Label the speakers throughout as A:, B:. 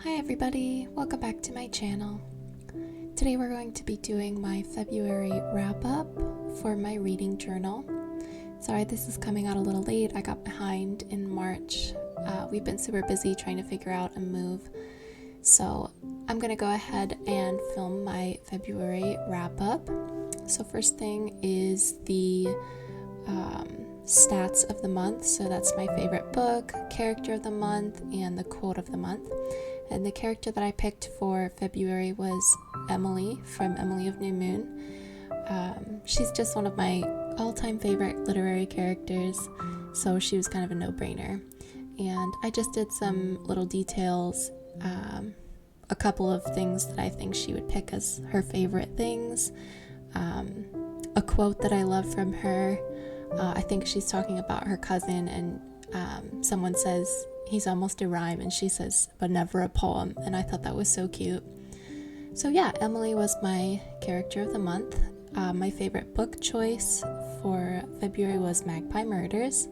A: Hi everybody, welcome back to my channel. Today we're going to be doing my February wrap-up for my reading journal. Sorry this is coming out a little late, I got behind in March. We've been super busy trying to figure out a move. So I'm going to go ahead and film my February wrap-up. So first thing is the stats of the month. So that's my favorite book, character of the month, and the quote of the month. And the character that I picked for February was Emily from Emily of New Moon. She's just one of my all-time favorite literary characters, so she was kind of a no-brainer. And I just did some little details, a couple of things that I think she would pick as her favorite things, a quote that I love from her. I think she's talking about her cousin, and someone says, "He's almost a rhyme," and she says, "but never a poem," and I thought that was so cute. So yeah, Emily was my character of the month. My favorite book choice for February was Magpie Murders,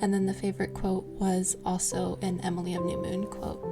A: and then the favorite quote was also an Emily of New Moon quote.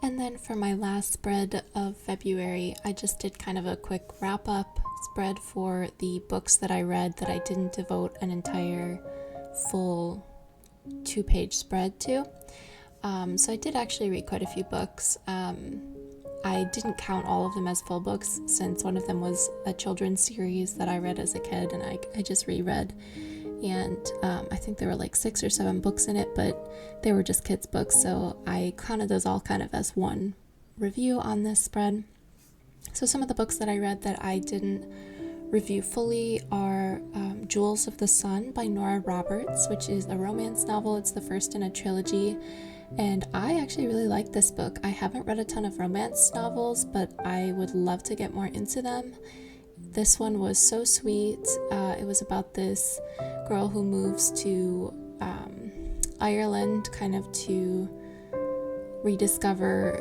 A: And then for my last spread of February, I just did kind of a quick wrap-up spread for the books that I read that I didn't devote an entire full 2-page spread to. So I did actually read quite a few books. I didn't count all of them as full books since one of them was a children's series that I read as a kid and I just reread. And I think there were like 6 or 7 books in it, but they were just kids' books, so I counted those all kind of as one review on this spread. So some of the books that I read that I didn't review fully are Jewels of the Sun by Nora Roberts, which is a romance novel. It's the first in a trilogy, and I actually really like this book. I haven't read a ton of romance novels, but I would love to get more into them. This one was so sweet. It was about this girl who moves to Ireland, kind of to rediscover,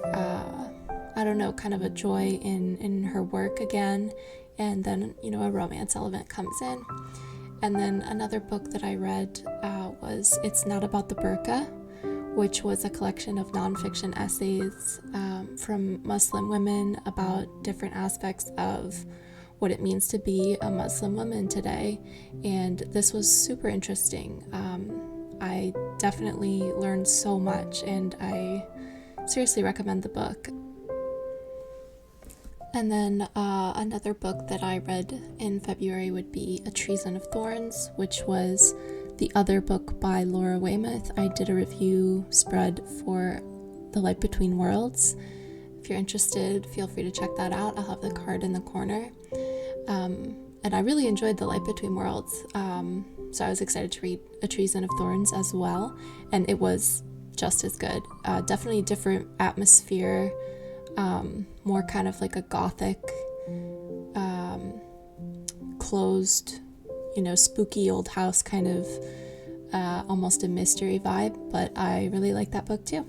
A: kind of a joy in her work again. And then, a romance element comes in. And then another book that I read was It's Not About the Burqa, which was a collection of nonfiction essays from Muslim women about different aspects of what it means to be a Muslim woman today. And this was super interesting. I definitely learned so much, and I seriously recommend the book. And then another book that I read in February would be A Treason of Thorns, which was the other book by Laura Weymouth. I did a review spread for The Light Between Worlds. If you're interested, feel free to check that out. I'll have the card in the corner. And I really enjoyed The Light Between Worlds, so I was excited to read A Treason of Thorns as well, and it was just as good. Definitely a different atmosphere, more kind of like a gothic, closed, spooky old house kind of, almost a mystery vibe, but I really like that book too.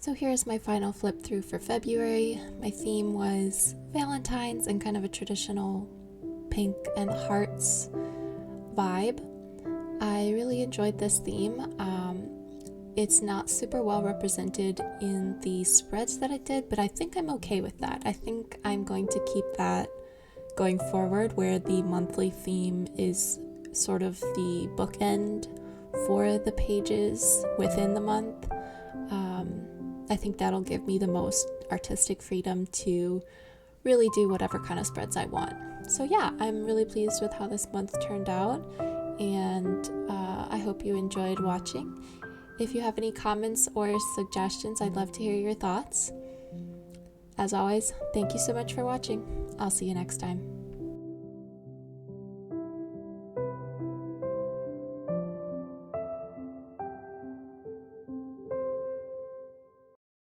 A: So here's my final flip through for February. My theme was Valentine's and kind of a traditional pink and hearts vibe. I really enjoyed this theme. It's not super well represented in the spreads that I did, but I think I'm okay with that. I think I'm going to keep that going forward, where the monthly theme is sort of the bookend for the pages within the month. I think that'll give me the most artistic freedom to really do whatever kind of spreads I want. So yeah, I'm really pleased with how this month turned out, and I hope you enjoyed watching. If you have any comments or suggestions, I'd love to hear your thoughts. As always, thank you so much for watching. I'll see you next time.